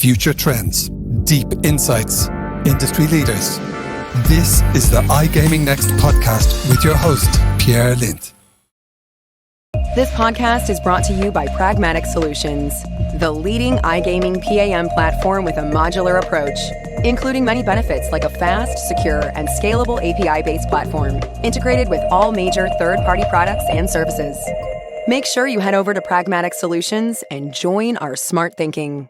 future trends, deep insights, industry leaders. This is the iGaming Next podcast with your host, Pierre Lindh. This podcast is brought to you by Pragmatic Solutions, the leading iGaming PAM platform with a modular approach, including many benefits like a fast, secure, and scalable API-based platform, integrated with all major third-party products and services. Make sure you head over to Pragmatic Solutions and join our smart thinking.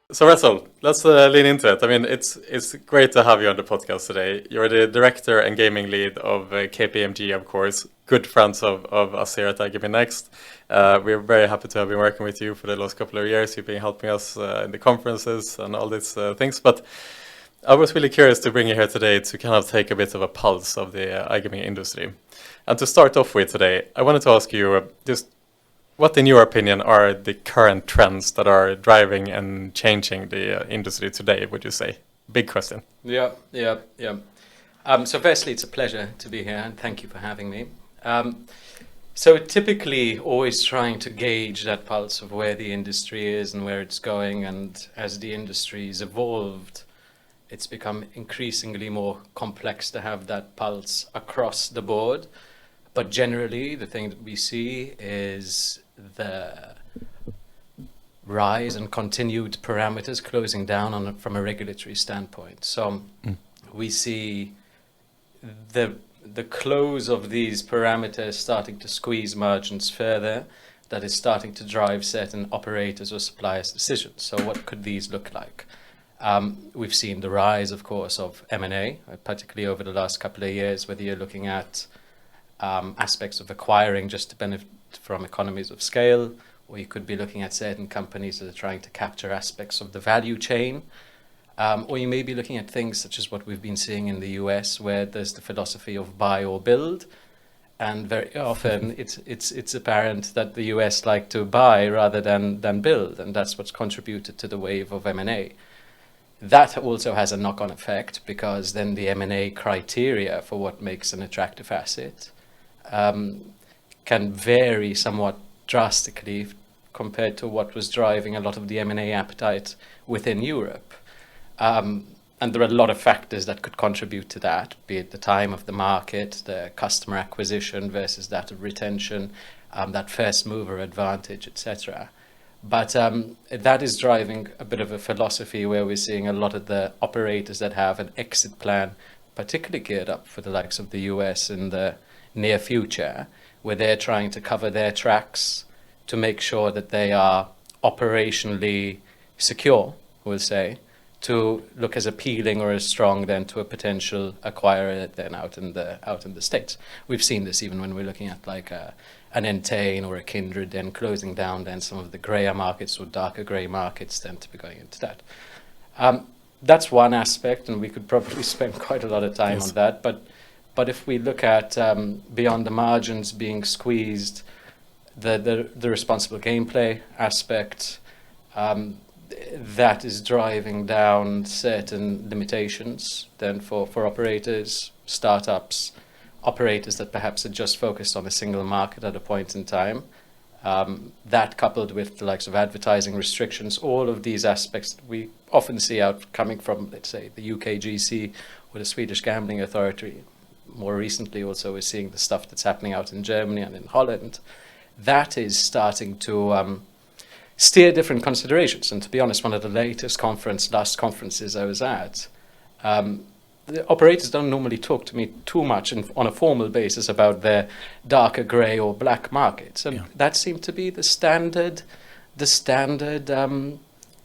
So Russell, let's lean into it. I mean, it's great to have you on the podcast today. You're the director and gaming lead of KPMG, of course. Good friends of us here at iGaming Next. We're very happy to have been working with you for the last couple of years. You've been helping us in the conferences and all these things. But I was really curious to bring you here today to kind of take a bit of a pulse of the iGaming industry. And to start off with today, I wanted to ask you just what, in your opinion, are the current trends that are driving and changing the industry today, would you say? Big question. Yeah. So firstly, it's a pleasure to be here, and thank you for having me. So typically always trying to gauge that pulse of where the industry is and where it's going, and as the industry's evolved, it's become increasingly more complex to have that pulse across the board. But generally, the thing that we see is the rise and continued parameters closing down on it from a regulatory standpoint. So we see the close of these parameters starting to squeeze margins further. That is starting to drive certain operators or suppliers' decisions. So what could these look like? We've seen the rise, of course, of M&A, particularly over the last couple of years, whether you're looking at aspects of acquiring just to benefit from economies of scale, or you could be looking at certain companies that are trying to capture aspects of the value chain, or you may be looking at things such as what we've been seeing in the US, where there's the philosophy of buy or build, and very often it's apparent that the US like to buy rather than build, and that's what's contributed to the wave of M&A. That also has a knock-on effect, because then the M&A criteria for what makes an attractive asset can vary somewhat drastically compared to what was driving a lot of the M&A appetite within Europe. And there are a lot of factors that could contribute to that, be it the time of the market, the customer acquisition versus that of retention, that first mover advantage, etc. But that is driving a bit of a philosophy where we're seeing a lot of the operators that have an exit plan, particularly geared up for the likes of the US in the near future, where they're trying to cover their tracks to make sure that they are operationally secure, we'll say, to look as appealing or as strong then to a potential acquirer then out in the States. We've seen this even when we're looking at like an Entain or a Kindred then closing down then some of the grayer markets or darker grey markets then to be going into that. That's one aspect, and we could probably spend quite a lot of time on that. But if we look at beyond the margins being squeezed, the responsible gameplay aspect, that is driving down certain limitations then for operators, startups, operators that perhaps are just focused on a single market at a point in time. That coupled with the likes of advertising restrictions, all of these aspects we often see out coming from, let's say, the UKGC or the Swedish Gambling Authority. More recently also we're seeing the stuff that's happening out in Germany and in Holland. That is starting to steer different considerations. And to be honest, one of the last conferences I was at, the operators don't normally talk to me too much on a formal basis about their darker grey or black markets. And that seemed to be the standard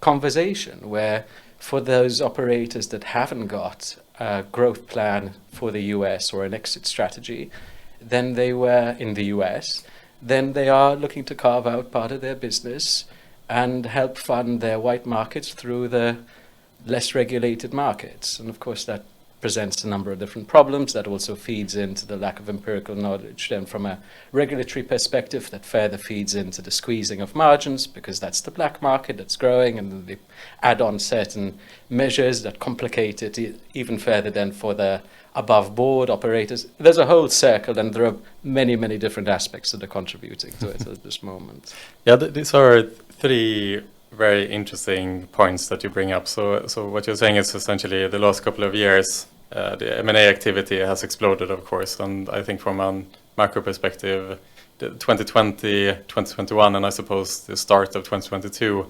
conversation, where for those operators that haven't got a growth plan for the US or an exit strategy, then they were in the US, then they are looking to carve out part of their business and help fund their white markets through the less regulated markets. And of course that presents a number of different problems. That also feeds into the lack of empirical knowledge. Then from a regulatory perspective, that further feeds into the squeezing of margins, because that's the black market that's growing, and then they add on certain measures that complicate it even further than for the above board operators. There's a whole circle, and there are many, many different aspects that are contributing to it at this moment. Yeah, these are three very interesting points that you bring up. So what you're saying is essentially the last couple of years, the M&A activity has exploded, of course, and I think from a macro perspective, the 2020, 2021, and I suppose the start of 2022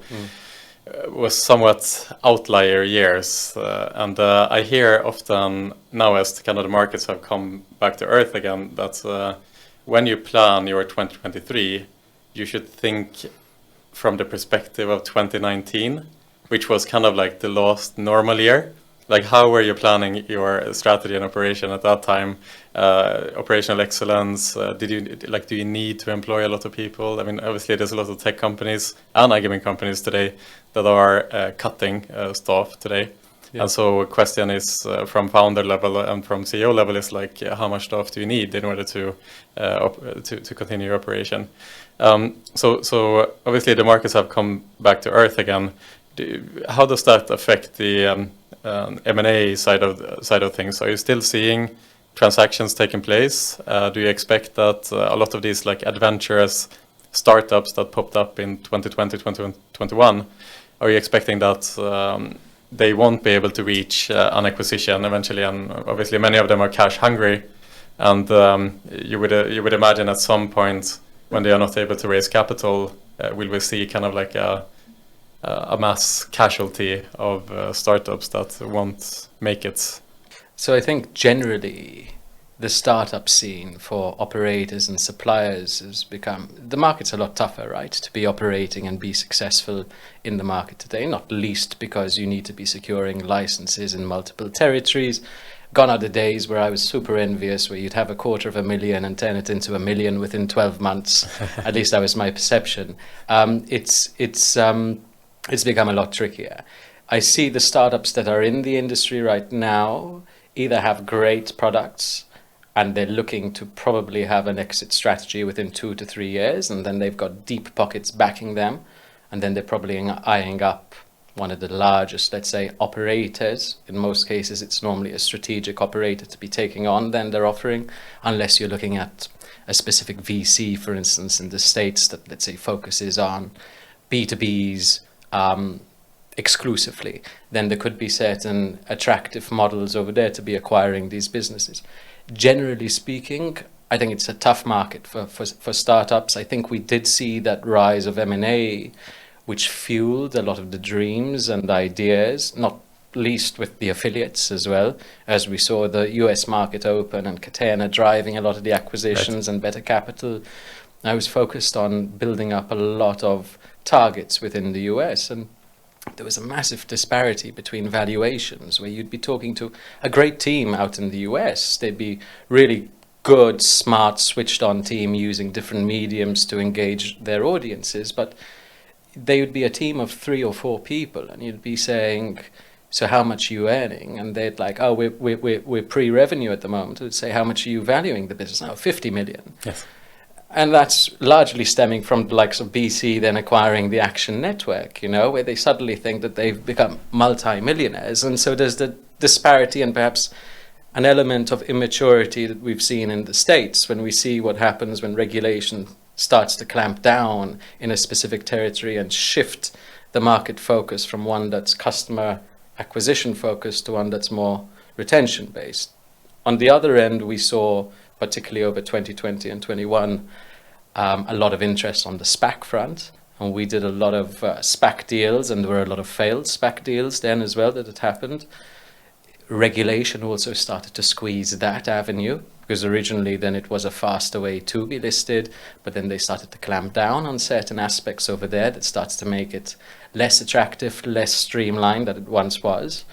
was somewhat outlier years. And I hear often now, as kind of the markets have come back to earth again, that when you plan your 2023, you should think from the perspective of 2019, which was kind of like the last normal year. Like, how were you planning your strategy and operation at that time? Operational excellence. Do you need to employ a lot of people? I mean, obviously, there's a lot of tech companies and iGaming companies today that are cutting staff today. Yeah. And so, a question is from founder level and from CEO level is like, how much staff do you need in order to continue your operation? So obviously, the markets have come back to earth again. How does that affect the M&A side of things? Are you still seeing transactions taking place? Do you expect that a lot of these like adventurous startups that popped up in 2020, 2021, are you expecting that they won't be able to reach an acquisition eventually? And obviously many of them are cash hungry, and you would imagine at some point when they are not able to raise capital, will we see kind of like a mass casualty of startups that won't make it? So I think generally the startup scene for operators and suppliers has become, the market's a lot tougher, right, to be operating and be successful in the market today, not least because you need to be securing licenses in multiple territories. Gone are the days where I was super envious, where you'd have $250,000 and turn it into $1 million within 12 months. At least that was my perception. It's become a lot trickier. I see the startups that are in the industry right now either have great products and they're looking to probably have an exit strategy within 2 to 3 years, and then they've got deep pockets backing them, and then they're probably eyeing up one of the largest, let's say, operators. In most cases, it's normally a strategic operator to be taking on then their offering, unless you're looking at a specific VC, for instance, in the States that, let's say, focuses on B2Bs exclusively. Then there could be certain attractive models over there to be acquiring these businesses. Generally speaking, I think it's a tough market for startups. I think we did see that rise of M&A, which fueled a lot of the dreams and ideas, not least with the affiliates as well, as we saw the US market open and Catena driving a lot of the acquisitions and better capital. I was focused on building up a lot of targets within the US, and there was a massive disparity between valuations, where you'd be talking to a great team out in the US. They'd be really good, smart, switched on team using different mediums to engage their audiences, but they would be a team of 3 or 4 people, and you'd be saying, so how much are you earning? And they'd like, oh, we're pre-revenue at the moment. I'd say, how much are you valuing the business now? 50 million. Yes. And that's largely stemming from the likes of BC then acquiring the Action Network, where they suddenly think that they've become multi-millionaires. And so there's the disparity and perhaps an element of immaturity that we've seen in the States when we see what happens when regulation starts to clamp down in a specific territory and shift the market focus from one that's customer acquisition focused to one that's more retention based. On the other end, we saw, particularly over 2020 and 21, a lot of interest on the SPAC front. And we did a lot of SPAC deals, and there were a lot of failed SPAC deals then as well that had happened. Regulation also started to squeeze that avenue, because originally then it was a faster way to be listed, but then they started to clamp down on certain aspects over there that starts to make it less attractive, less streamlined than it once was.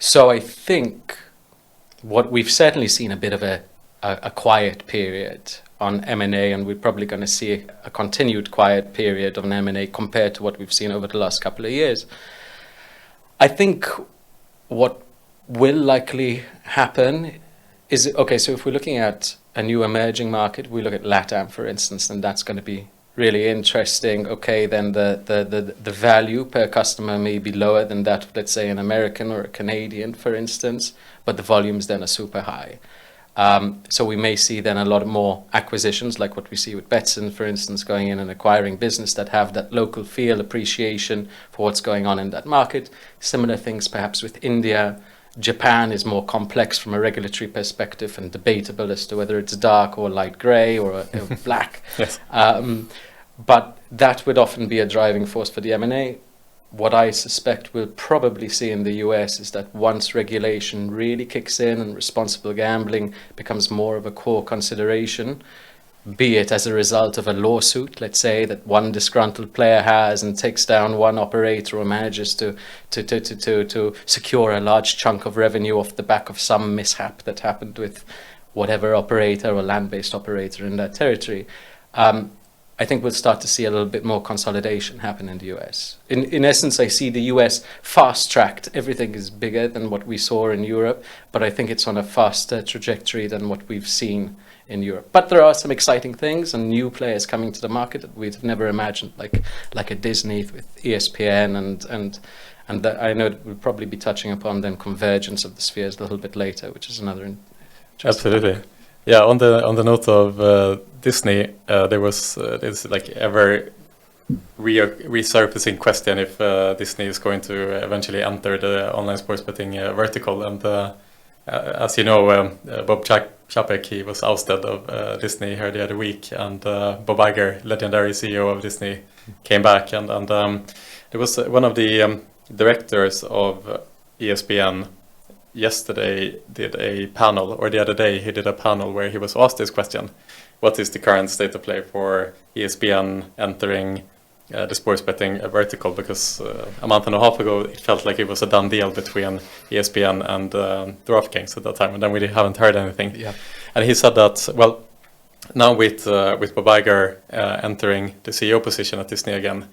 So I think what we've certainly seen a bit of a quiet period on M&A, and we're probably going to see a continued quiet period of an M&A compared to what we've seen over the last couple of years. I think what will likely happen is, okay, so if we're looking at a new emerging market, we look at LATAM, for instance, and that's going to be really interesting. Okay, then the value per customer may be lower than that of, let's say, an American or a Canadian, for instance, but the volumes then are super high. So we may see then a lot more acquisitions, like what we see with Betson, for instance, going in and acquiring business that have that local feel, appreciation for what's going on in that market. Similar things perhaps with India. Japan is more complex from a regulatory perspective and debatable as to whether it's dark or light grey or black. Yes. But that would often be a driving force for the M&A. What I suspect we'll probably see in the US is that once regulation really kicks in and responsible gambling becomes more of a core consideration, be it as a result of a lawsuit, let's say, that one disgruntled player has and takes down one operator or manages to secure a large chunk of revenue off the back of some mishap that happened with whatever operator or land-based operator in that territory. I think we'll start to see a little bit more consolidation happen in the US. In essence, I see the US fast-tracked. Everything is bigger than what we saw in Europe, but I think it's on a faster trajectory than what we've seen in Europe. But there are some exciting things and new players coming to the market that we've never imagined, like a Disney with ESPN and I know we'll probably be touching upon then convergence of the spheres a little bit later, which is another. Absolutely. Yeah, on the note of Disney, there was this like ever resurfacing question if Disney is going to eventually enter the online sports betting vertical. And as you know, Bob Chapek, he was ousted of Disney here the other week, and Bob Iger, legendary CEO of Disney, came back, and there was one of the directors of ESPN yesterday did a panel, or the other day he did a panel where he was asked this question: what is the current state of play for ESPN entering the sports betting vertical? Because a month and a half ago it felt like it was a done deal between ESPN and DraftKings at that time, and then we haven't heard anything. Yeah. And he said that, well, now with Bob Iger entering the CEO position at Disney again,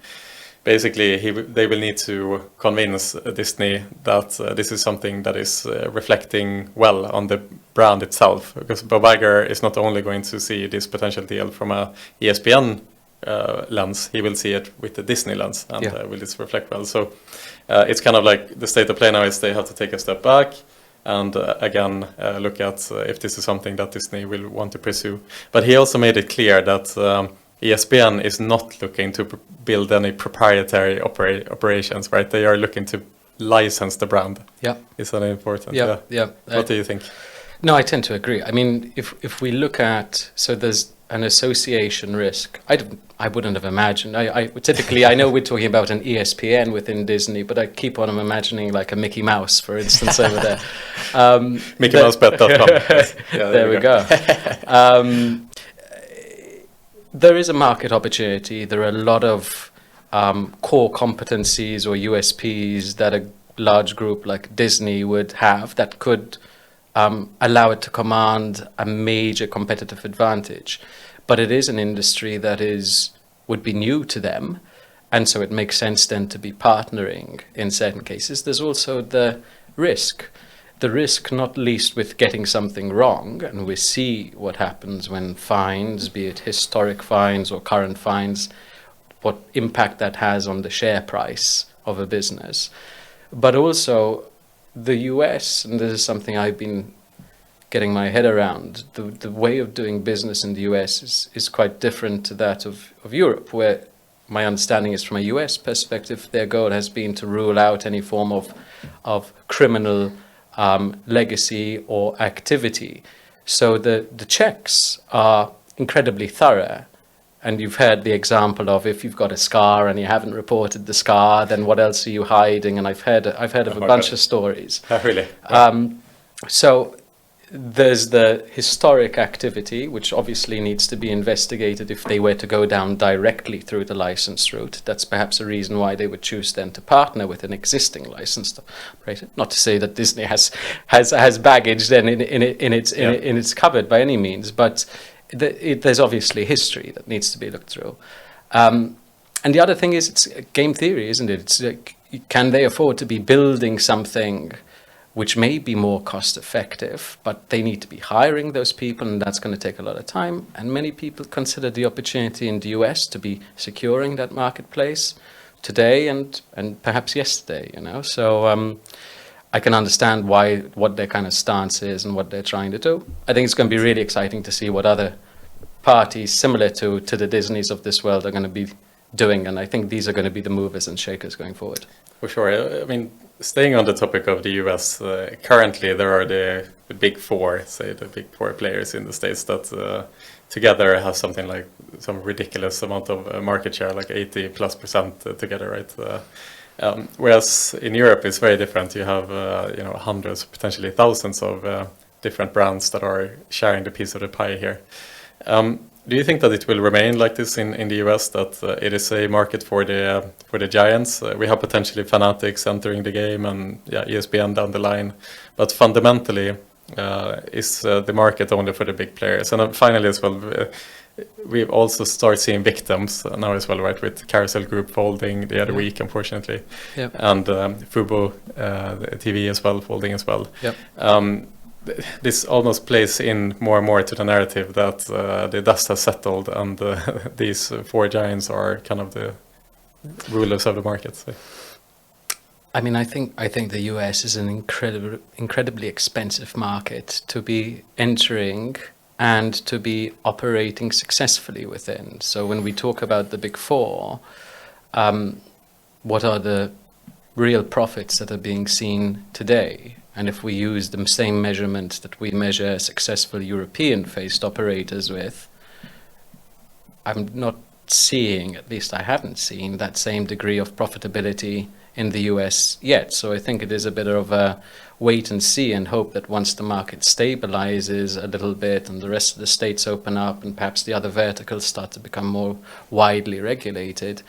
basically they will need to convince Disney that this is something that is reflecting well on the brand itself, because Bob Iger is not only going to see this potential deal from a ESPN lens, he will see it with the Disney lens, and will this reflect well? So it's kind of like the state of play now is they have to take a step back and again look at if this is something that Disney will want to pursue. But he also made it clear that ESPN is not looking to build any proprietary operations, right? They are looking to license the brand. Yeah, is that important? Yeah. What do you think? No, I tend to agree. I mean, if we look at, so there's an association risk. I wouldn't have imagined. I typically, I know we're talking about an ESPN within Disney, but I keep on imagining like a Mickey Mouse, for instance, over there. MickeyMouseBet.com. There we go. There is a market opportunity. There are a lot of core competencies or USPs that a large group like Disney would have that could allow it to command a major competitive advantage. But it is an industry that would be new to them, and so it makes sense then to be partnering in certain cases. There's also the risk not least with getting something wrong, and we see what happens when fines, be it historic fines or current fines, what impact that has on the share price of a business. But also the US, and this is something I've been getting my head around, the way of doing business in the US is quite different to that of Europe, where my understanding is from a US perspective, their goal has been to rule out any form of criminal legacy or activity. So the checks are incredibly thorough. And you've heard the example of if you've got a scar and you haven't reported the scar, then what else are you hiding? And I've heard of a bunch of stories. Oh, really? So there's the historic activity, which obviously needs to be investigated if they were to go down directly through the license route. That's perhaps a reason why they would choose then to partner with an existing licensed operator. Not to say that Disney has baggage then in its cupboard by any means, but there's obviously history that needs to be looked through. And the other thing is, it's game theory, isn't it? It's can they afford to be building something which may be more cost effective, but they need to be hiring those people, and that's going to take a lot of time. And many people consider the opportunity in the US to be securing that marketplace today and perhaps yesterday, So I can understand what their kind of stance is and what they're trying to do. I think it's going to be really exciting to see what other parties similar to the Disneys of this world are going to be doing, and I think these are going to be the movers and shakers going forward. For sure. I mean, staying on the topic of the US, currently there are the big four, say the big four players in the States that together have something like some ridiculous amount of market share, like 80+% together, right? Whereas in Europe it's very different. You have hundreds, potentially thousands of different brands that are sharing the piece of the pie here. Do you think that it will remain like this in the US, that it is a market for the giants? We have potentially Fanatics entering the game and ESPN down the line, but fundamentally is the market only for the big players? And finally as well, we also start seeing victims now as well, right, with Carousel Group folding the other week, unfortunately, and Fubo TV as well folding as well. This almost plays in more and more to the narrative that the dust has settled and these four giants are kind of the rulers of the market. So. I mean, I think the US is an incredibly expensive market to be entering and to be operating successfully within. So when we talk about the big four, what are the real profits that are being seen today? And if we use the same measurement that we measure successful European-faced operators with, I'm not seeing, at least I haven't seen, that same degree of profitability in the US yet. So I think it is a bit of a wait and see and hope that once the market stabilizes a little bit and the rest of the states open up and perhaps the other verticals start to become more widely regulated,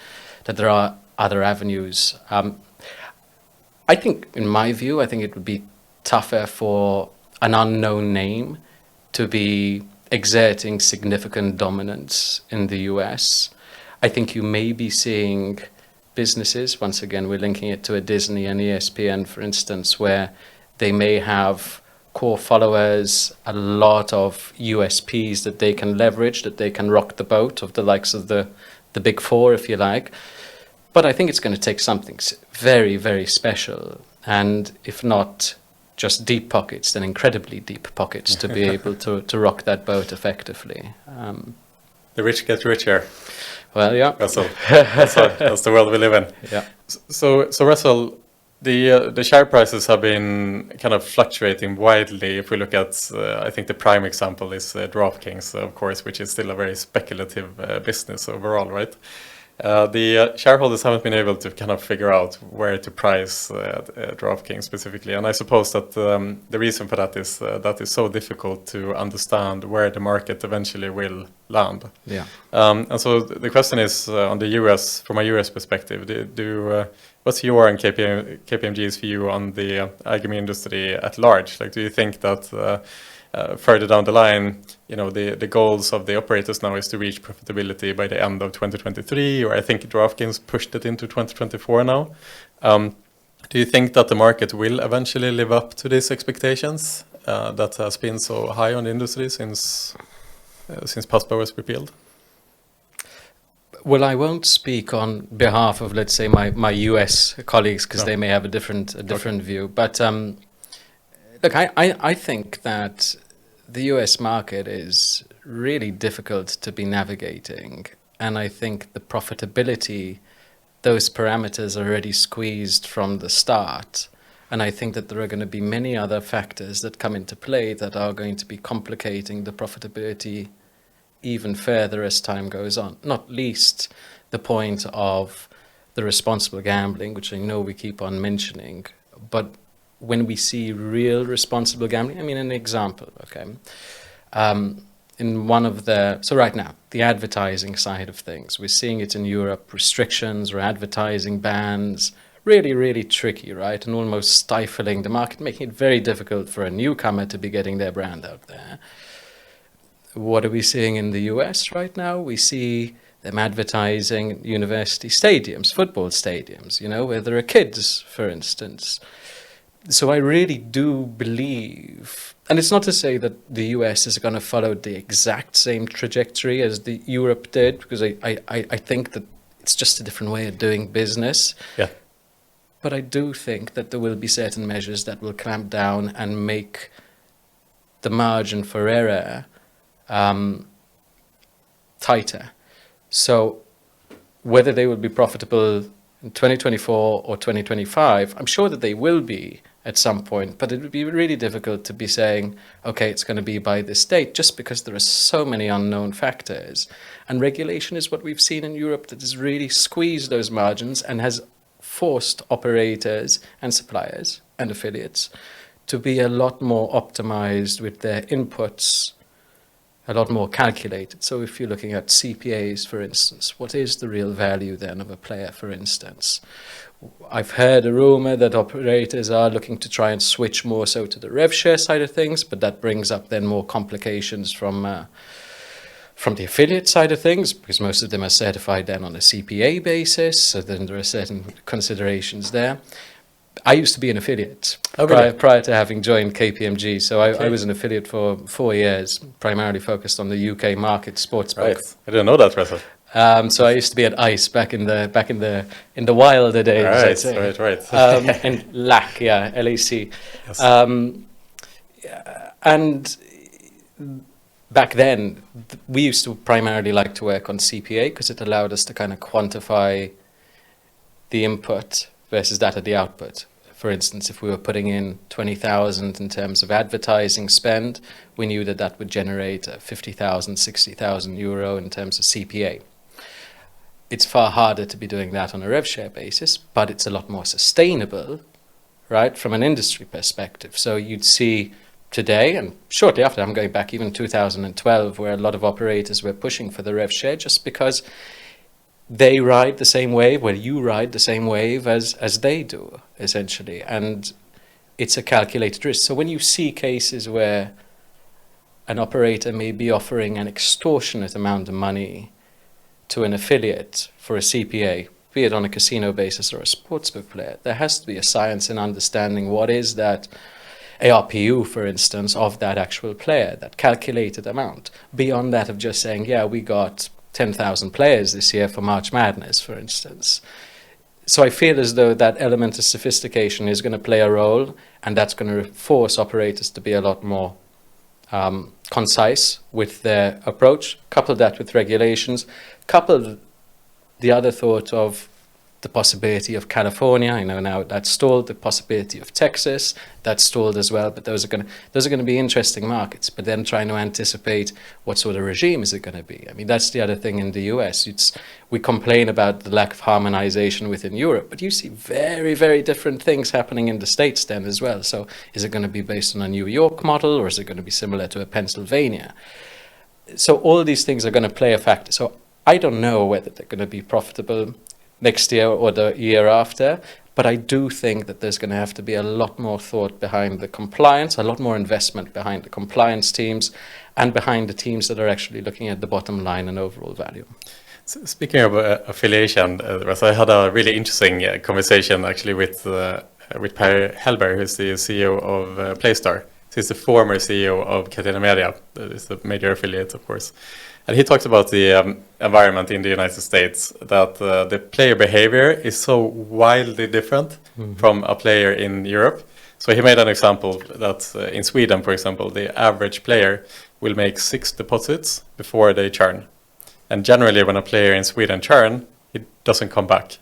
that there are other avenues. I think, in my view, I think it would be tougher for an unknown name to be exerting significant dominance in the US. I think you may be seeing businesses, once again we're linking it to a Disney and ESPN for instance, where they may have core followers, a lot of USPs that they can leverage, that they can rock the boat of the likes of the big four, if you like. But I think it's going to take something very, very special, and if not just deep pockets, then incredibly deep pockets to be able to rock that boat effectively. The rich get richer. Well, yeah. Russell, that's the world we live in. Yeah. So Russell, the share prices have been kind of fluctuating widely. If we look at, I think the prime example is DraftKings, of course, which is still a very speculative business overall, right? The shareholders haven't been able to kind of figure out where to price DraftKings specifically, and I suppose that the reason for that is that it's so difficult to understand where the market eventually will land. Yeah. And so the question is on the US, from a US perspective, what's your and KPMG's view on the iGaming industry at large? Like, do you think that further down the line, the goals of the operators now is to reach profitability by the end of 2023, or I think DraftKings pushed it into 2024 now. Do you think that the market will eventually live up to these expectations that has been so high on the industry since PASPA was repealed? Well, I won't speak on behalf of, let's say, my US colleagues, because they may have a different view. But look, I think that the US market is really difficult to be navigating. And I think the profitability, those parameters are already squeezed from the start. And I think that there are going to be many other factors that come into play that are going to be complicating the profitability even further as time goes on. Not least the point of the responsible gambling, which I know we keep on mentioning. But when we see real responsible gambling, I mean, an example, okay? In one of so right now, the advertising side of things, we're seeing it in Europe, restrictions or advertising bans, really, really tricky, right? And almost stifling the market, making it very difficult for a newcomer to be getting their brand out there. what are we seeing in the US right now? We see them advertising university stadiums, football stadiums, where there are kids, for instance. So I really do believe, and it's not to say that the US is going to follow the exact same trajectory as the Europe did, because I think that it's just a different way of doing business. Yeah. But I do think that there will be certain measures that will clamp down and make the margin for error tighter. So whether they will be profitable in 2024 or 2025, I'm sure that they will be at some point, but it would be really difficult to be saying, okay, it's going to be by this date, just because there are so many unknown factors. And regulation is what we've seen in Europe that has really squeezed those margins and has forced operators and suppliers and affiliates to be a lot more optimized with their inputs, a lot more calculated. So if you're looking at CPAs, for instance, what is the real value then of a player, for instance? I've heard a rumor that operators are looking to try and switch more so to the rev share side of things, but that brings up then more complications from the affiliate side of things, because most of them are certified then on a CPA basis, so then there are certain considerations there. I used to be an affiliate prior to having joined KPMG, so I was an affiliate for 4 years, primarily focused on the UK market sportsbook. Right, I didn't know that, Russell. So I used to be at ICE back in the wilder days. I'd say. Right. And LAC, LAC. Yes. And back then, we used to primarily like to work on CPA because it allowed us to kind of quantify the input versus that of the output. For instance, if we were putting in 20,000 in terms of advertising spend, we knew that that would generate 50,000, 60,000 euro in terms of CPA. It's far harder to be doing that on a rev share basis, but it's a lot more sustainable, right, from an industry perspective. So you'd see today, and shortly after, I'm going back even 2012, where a lot of operators were pushing for the rev share just because they ride the same wave, where you ride the same wave as they do, essentially. And it's a calculated risk. So when you see cases where an operator may be offering an extortionate amount of money to an affiliate for a CPA, be it on a casino basis or a sportsbook player, there has to be a science in understanding what is that ARPU, for instance, of that actual player, that calculated amount, beyond that of just saying, yeah, we got 10,000 players this year for March Madness, for instance. So I feel as though that element of sophistication is going to play a role, and that's going to force operators to be a lot more concise with their approach. Couple that with regulations, couple the other thought of the possibility of California. I know now that's stalled. The possibility of Texas, that's stalled as well. But those are going to be interesting markets. But then trying to anticipate what sort of regime is it going to be. I mean, that's the other thing in the US. We complain about the lack of harmonization within Europe, but you see very, very different things happening in the States then as well. So is it going to be based on a New York model, or is it going to be similar to a Pennsylvania? So all of these things are going to play a factor. So I don't know whether they're going to be profitable next year or the year after, but I do think that there's going to have to be a lot more thought behind the compliance, a lot more investment behind the compliance teams, and behind the teams that are actually looking at the bottom line and overall value. So speaking of affiliation, I had a really interesting conversation actually with Pierre, who's the CEO of Playstar. He's the former CEO of Catena Media, that is the major affiliate, of course. And he talked about the environment in the United States, that the player behavior is so wildly different from a player in Europe. So he made an example that in Sweden, for example, the average player will make 6 deposits before they churn. And generally, when a player in Sweden churn, it doesn't come back.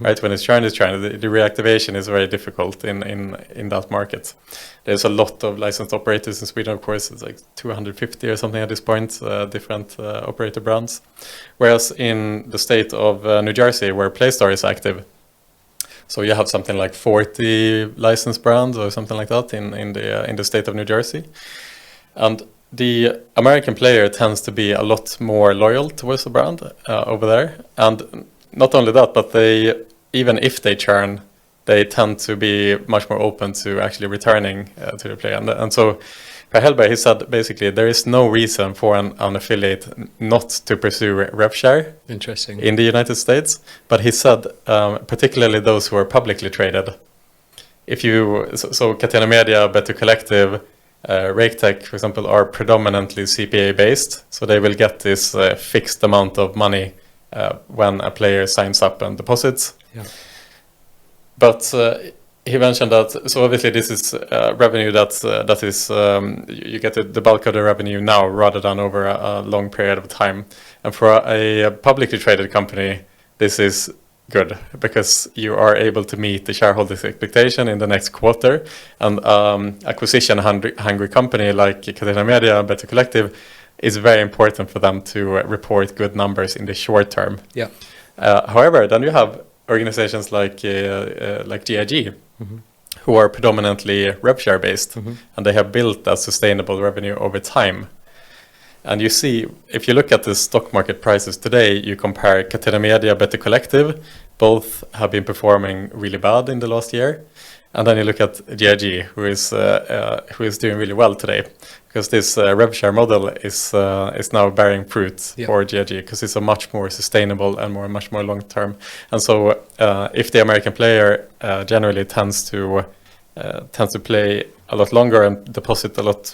Right, when it's churn, the reactivation is very difficult in that market. There's a lot of licensed operators in Sweden, of course. It's like 250 or something at this point, different operator brands. Whereas in the state of New Jersey, where Playstar is active, so you have something like 40 licensed brands or something like that in the state of New Jersey. And the American player tends to be a lot more loyal towards the brand over there. And not only that, but even if they churn, they tend to be much more open to actually returning to the player. And so Per Hellberg, he said basically there is no reason for an affiliate not to pursue rev share. Interesting. In the United States. But he said, particularly those who are publicly traded, if you, so Catena Media, Better Collective, RakeTech, for example, are predominantly CPA based. So they will get this fixed amount of money when a player signs up and deposits. Yeah. But he mentioned that, so obviously this is revenue that is, you get the bulk of the revenue now rather than over a long period of time. And for a publicly traded company, this is good because you are able to meet the shareholders' expectation in the next quarter. And acquisition hungry company like Catena Media, Better Collective, is very important for them to report good numbers in the short term. Yeah. However, then you have organizations like GIG, mm-hmm. who are predominantly rev share based, mm-hmm. and they have built a sustainable revenue over time. And you see, if you look at the stock market prices today, you compare Catena Media, Better Collective, both have been performing really bad in the last year. And then you look at GIG, who is doing really well today, because this rev share model is now bearing fruit for GIG, because it's a much more sustainable and much more long term. And so, if the American player generally tends to play a lot longer and deposit a lot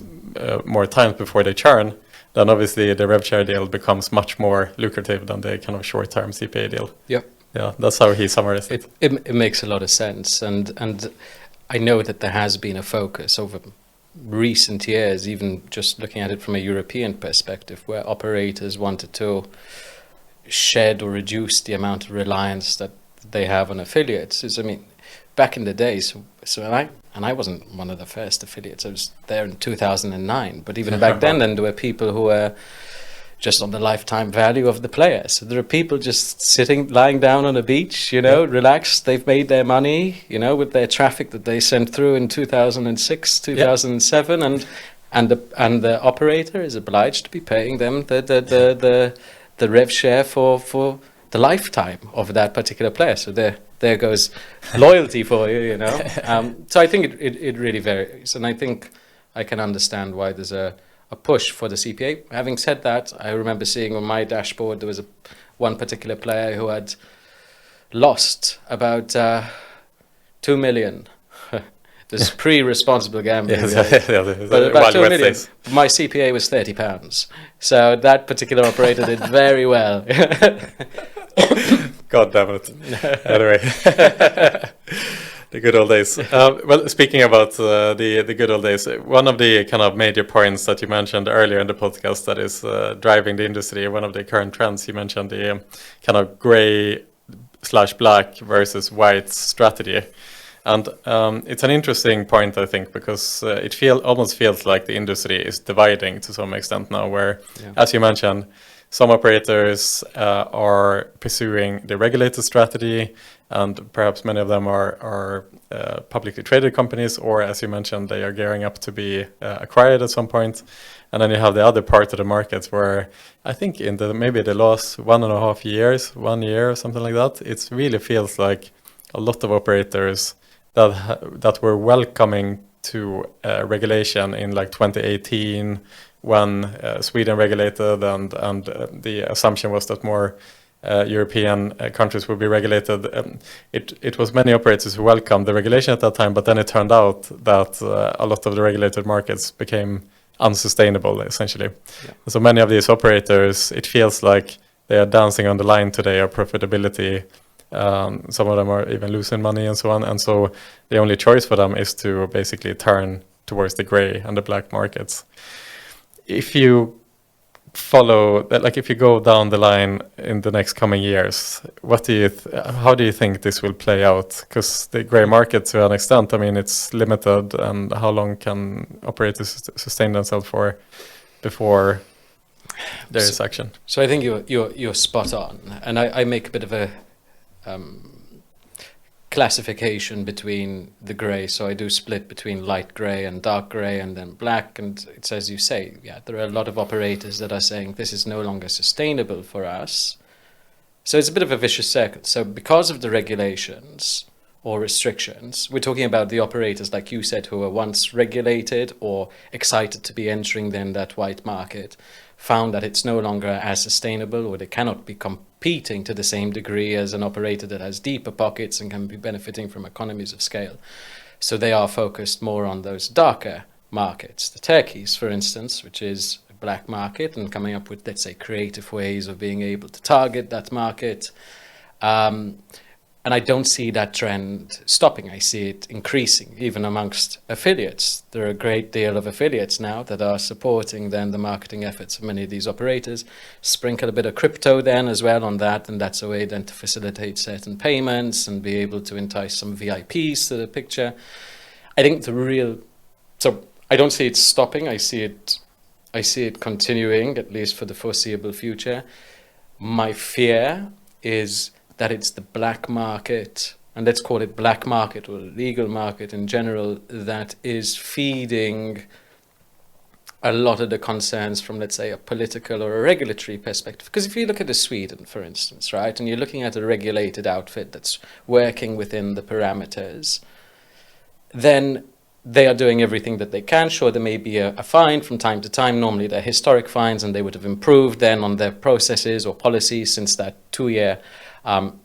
more times before they churn, then obviously the rev share deal becomes much more lucrative than the kind of short term CPA deal. Yep. Yeah, that's how he summarized it. It makes a lot of sense, and I know that there has been a focus over recent years, even just looking at it from a European perspective, where operators wanted to shed or reduce the amount of reliance that they have on affiliates. I mean, back in the days, and I wasn't one of the first affiliates. I was there in 2009, but even back then there were people who were just on the lifetime value of the player. So there are people just lying down on a beach, relaxed. They've made their money, with their traffic that they sent through in 2006, 2007, and the operator is obliged to be paying them the rev share for the lifetime of that particular player. So there goes loyalty for you, So I think it really varies, and I think I can understand why there's a push for the CPA. Having said that, I remember seeing on my dashboard there was one particular player who had lost about 2 million. This is pre-responsible gambling. But about 2 million. My CPA was £30. So that particular operator did very well. God damn it. Anyway. The good old days. Well, speaking about the good old days, one of the kind of major points that you mentioned earlier in the podcast that is driving the industry, one of the current trends, you mentioned the kind of gray/black versus white strategy. And it's an interesting point, I think, because it almost feels like the industry is dividing to some extent now, where, as you mentioned, some operators are pursuing the regulated strategy, and perhaps many of them are publicly traded companies, or as you mentioned, they are gearing up to be acquired at some point. And then you have the other part of the market where I think in maybe the last 1.5 years, 1 year or something like that, it really feels like a lot of operators that were welcoming to regulation in like 2018 when Sweden regulated and the assumption was that more European countries would be regulated. It was many operators who welcomed the regulation at that time, but then it turned out that a lot of the regulated markets became unsustainable, essentially. Yeah. So many of these operators, it feels like they are dancing on the line today of profitability. Some of them are even losing money and so on. And so the only choice for them is to basically turn towards the gray and the black markets. If you follow that, like if you go down the line in the next coming years, how do you think this will play out? Because the gray market, to an extent, I mean, it's limited, and how long can operators sustain themselves for before there is action? So I think you're spot on, and I make a bit of a classification between the grey. So I do split between light grey and dark grey and then black. And it's as you say, there are a lot of operators that are saying this is no longer sustainable for us. So it's a bit of a vicious circle. So because of the regulations, or restrictions. We're talking about the operators, like you said, who were once regulated or excited to be entering then that white market, found that it's no longer as sustainable, or they cannot be competing to the same degree as an operator that has deeper pockets and can be benefiting from economies of scale. So they are focused more on those darker markets, the turkeys, for instance, which is a black market, and coming up with, let's say, creative ways of being able to target that market. And I don't see that trend stopping. I see it increasing, even amongst affiliates. There are a great deal of affiliates now that are supporting then the marketing efforts of many of these operators. Sprinkle a bit of crypto then as well on that, and that's a way then to facilitate certain payments and be able to entice some VIPs to the picture. I think so I don't see it stopping. I see it continuing, at least for the foreseeable future. My fear is that it's the black market, and let's call it black market or legal market in general, that is feeding a lot of the concerns from, let's say, a political or a regulatory perspective. Because if you look at Sweden, for instance, right, and you're looking at a regulated outfit that's working within the parameters, then they are doing everything that they can. Sure, there may be a fine from time to time. Normally they're historic fines, and they would have improved then on their processes or policies since that 2-year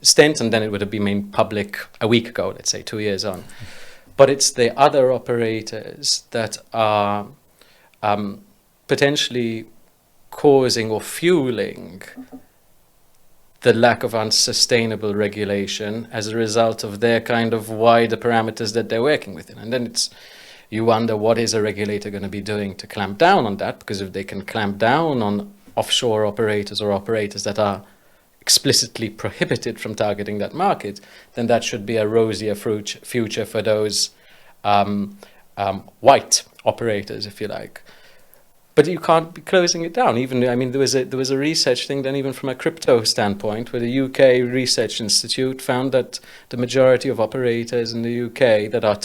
stint, and then it would have been made public a week ago, let's say 2 years on. But it's the other operators that are potentially causing or fueling the lack of unsustainable regulation as a result of their kind of wider parameters that they're working within. And then you wonder, what is a regulator going to be doing to clamp down on that? Because if they can clamp down on offshore operators or operators that are explicitly prohibited from targeting that market, then that should be a rosier future for those white operators, if you like. But you can't be closing it down. Even, I mean, there was a research thing then, even from a crypto standpoint, where the UK Research Institute found that the majority of operators in the UK that are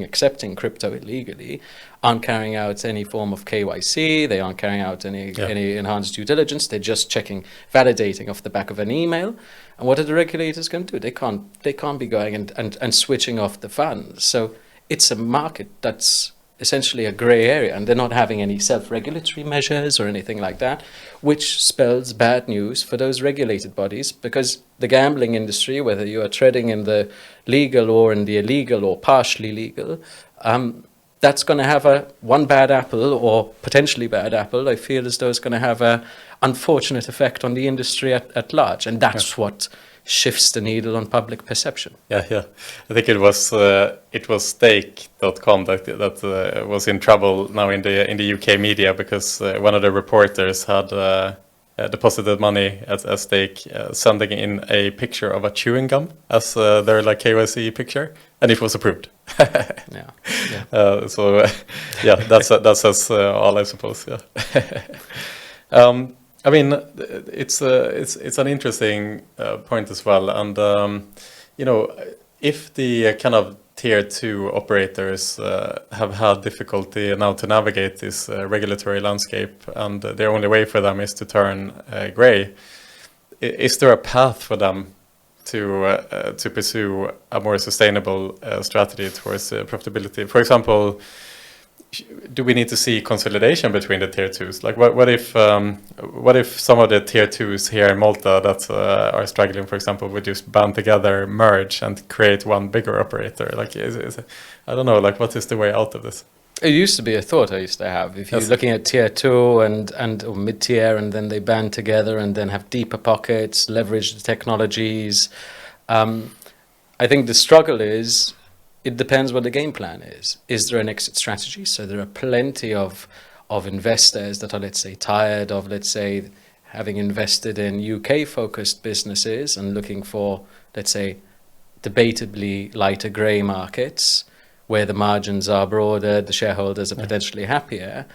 accepting crypto illegally aren't carrying out any form of KYC. They aren't carrying out any enhanced due diligence. They're just validating off the back of an email. And what are the regulators going to do? They can't be going and switching off the funds. So it's a market that's essentially a grey area, and they're not having any self-regulatory measures or anything like that, which spells bad news for those regulated bodies, because the gambling industry, whether you are trading in the legal or in the illegal or partially legal, that's going to have one bad apple or potentially bad apple. I feel as though it's going to have a unfortunate effect on the industry at large, and that's what shifts the needle on public perception. Yeah. I think it was stake.com that was in trouble now in the UK media, because one of the reporters had deposited money at stake, sending in a picture of a chewing gum as their KYC picture, and it was approved. That says all, I suppose. Yeah. I mean, it's an interesting point as well, and if the kind of tier 2 operators have had difficulty now to navigate this regulatory landscape, and the only way for them is to turn grey, is there a path for them to pursue a more sustainable strategy towards profitability? For example, do we need to see consolidation between the tier 2s? Like, what if some of the tier 2s here in Malta that are struggling, for example, would just band together, merge, and create one bigger operator? Like, I don't know. Like, what is the way out of this? It used to be a thought I used to have. If you're looking at tier 2 or mid-tier, and then they band together and then have deeper pockets, leverage the technologies. I think the struggle is, it depends what the game plan is. Is there an exit strategy? So there are plenty of investors that are, let's say, tired of, let's say, having invested in UK-focused businesses and looking for, let's say, debatably lighter grey markets where the margins are broader, the shareholders are potentially happier.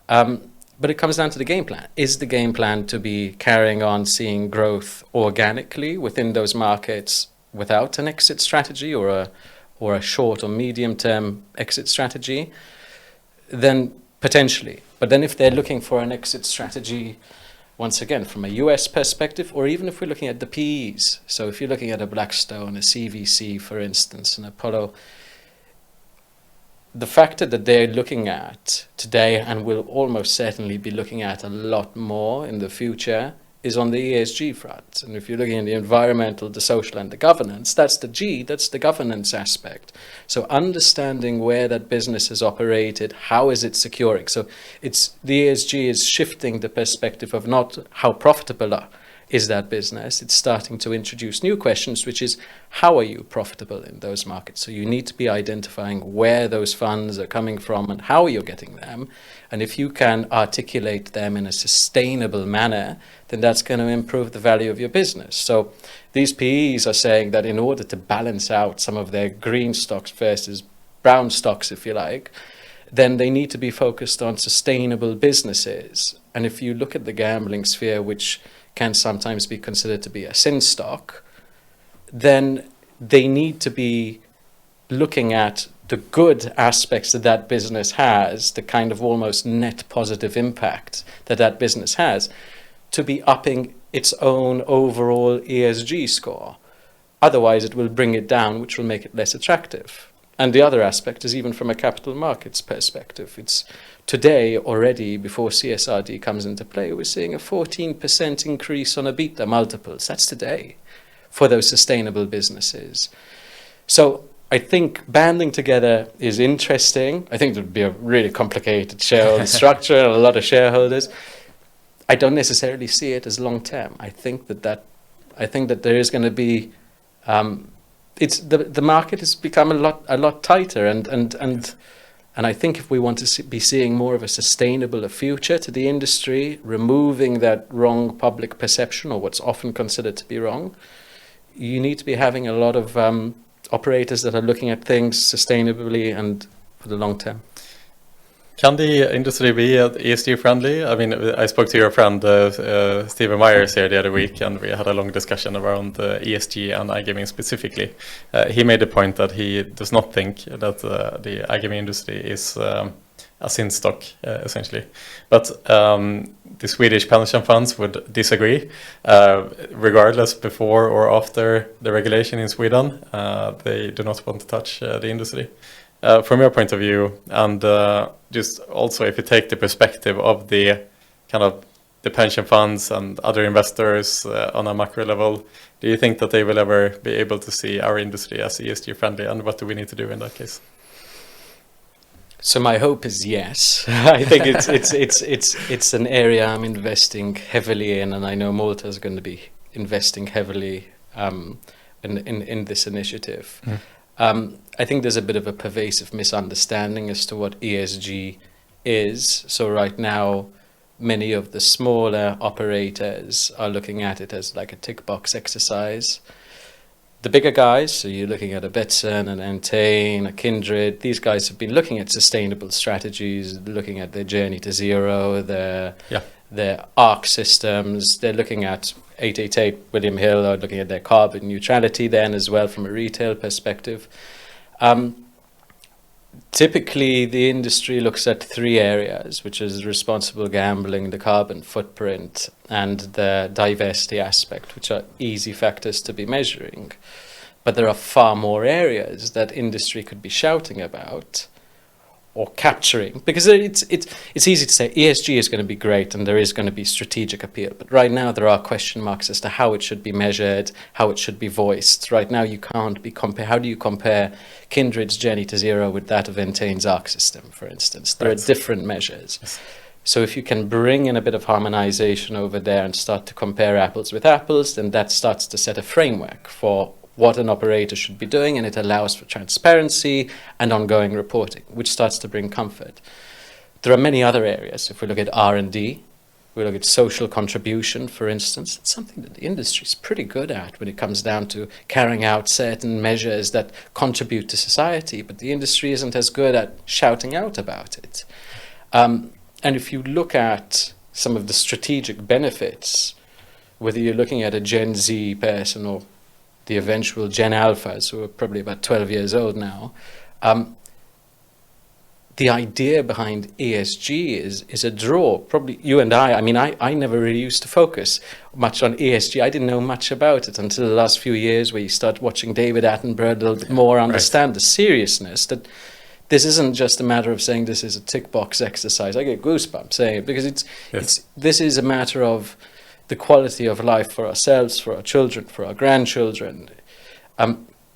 But it comes down to the game plan. Is the game plan to be carrying on seeing growth organically within those markets without an exit strategy or a short or medium-term exit strategy? Then potentially. But then if they're looking for an exit strategy once again, from a US perspective, or even if we're looking at the PEs. So if you're looking at a Blackstone, a CVC, for instance, an Apollo, the factor that they're looking at today and will almost certainly be looking at a lot more in the future is on the ESG front. And if you're looking at the environmental, the social, and the governance, that's the G, that's the governance aspect. So understanding where that business is operated, how is it securing? So it's the ESG is shifting the perspective of not how profitable is that business. It's starting to introduce new questions, which is how are you profitable in those markets? So you need to be identifying where those funds are coming from and how you're getting them. And if you can articulate them in a sustainable manner, then that's going to improve the value of your business. So these PEs are saying that in order to balance out some of their green stocks versus brown stocks, if you like, then they need to be focused on sustainable businesses. And if you look at the gambling sphere, which can sometimes be considered to be a sin stock, then they need to be looking at the good aspects that that business has, the kind of almost net positive impact that that business has, to be upping its own overall ESG score. Otherwise, it will bring it down, which will make it less attractive. And the other aspect is even from a capital markets perspective. It's today already, before CSRD comes into play, we're seeing a 14% increase on EBITDA multiples. That's today for those sustainable businesses. So I think banding together is interesting. I think there would be a really complicated shareholder structure and a lot of shareholders. I don't necessarily see it as long term. I think that there is going to be it's the market has become a lot tighter, and I think if we want to be seeing more of a sustainable future to the industry, removing that wrong public perception or what's often considered to be wrong, you need to be having a lot of operators that are looking at things sustainably and for the long term. Can the industry be ESG-friendly? I mean, I spoke to your friend Stephen Myers here the other week, and we had a long discussion around ESG and iGaming specifically. He made the point that he does not think that the iGaming industry is a sin stock, essentially. But the Swedish pension funds would disagree. Regardless, before or after the regulation in Sweden, they do not want to touch the industry. From your point of view, and just also if you take the perspective of the kind of the pension funds and other investors on a macro level, do you think that they will ever be able to see our industry as ESG friendly, and what do we need to do in that case? So my hope is yes. I think it's an area I'm investing heavily in, and I know Malta is going to be investing heavily in this initiative. I think there's a bit of a pervasive misunderstanding as to what ESG is. So right now, many of the smaller operators are looking at it as like a tick box exercise. The bigger guys, so you're looking at a Betson, an Entain, a Kindred, these guys have been looking at sustainable strategies, looking at their journey to zero, their ARC systems. They're looking at 888 William Hill, are looking at their carbon neutrality then as well from a retail perspective. Typically, the industry looks at three areas, which is responsible gambling, the carbon footprint, and the diversity aspect, which are easy factors to be measuring. But there are far more areas that industry could be shouting about or capturing, because it's easy to say ESG is going to be great and there is going to be strategic appeal, but right now there are question marks as to how it should be measured, how it should be voiced. Right now you can't be how do you compare Kindred's journey to zero with that of Entain's ARC system, for instance? There are different measures. Yes. So if you can bring in a bit of harmonization over there and start to compare apples with apples, then that starts to set a framework for what an operator should be doing, and it allows for transparency and ongoing reporting, which starts to bring comfort. There are many other areas. If we look at R&D, we look at social contribution, for instance, it's something that the industry is pretty good at when it comes down to carrying out certain measures that contribute to society, but the industry isn't as good at shouting out about it. And if you look at some of the strategic benefits, whether you're looking at a Gen Z person or the eventual Gen Alphas, who are probably about 12 years old now, the idea behind ESG is a draw. Probably you and I mean, I never really used to focus much on ESG. I didn't know much about it until the last few years where you start watching David Attenborough a little bit more, understand the seriousness that this isn't just a matter of saying this is a tick box exercise. I get goosebumps saying it because this is a matter of the quality of life for ourselves, for our children, for our grandchildren.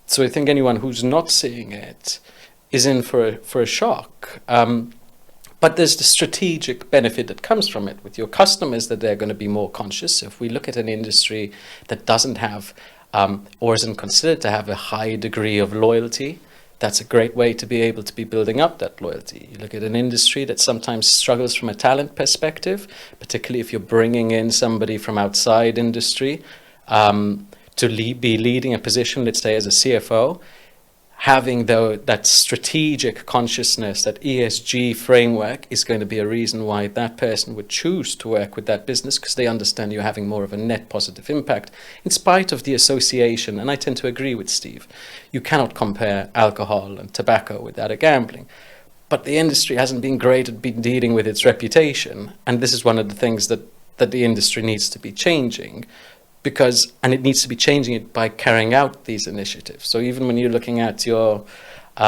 So I think anyone who's not seeing it is in for a shock. But there's the strategic benefit that comes from it with your customers, that they're going to be more conscious. If we look at an industry that doesn't have or isn't considered to have a high degree of loyalty, that's a great way to be able to be building up that loyalty. You look at an industry that sometimes struggles from a talent perspective, particularly if you're bringing in somebody from outside industry to be leading a position, let's say as a CFO, having that strategic consciousness, that ESG framework is going to be a reason why that person would choose to work with that business, because they understand you're having more of a net positive impact in spite of the association. And I tend to agree with Steve. You cannot compare alcohol and tobacco with that of gambling. But the industry hasn't been great at dealing with its reputation. And this is one of the things that the industry needs to be changing. And it needs to be changing it by carrying out these initiatives. So even when you're looking at your, there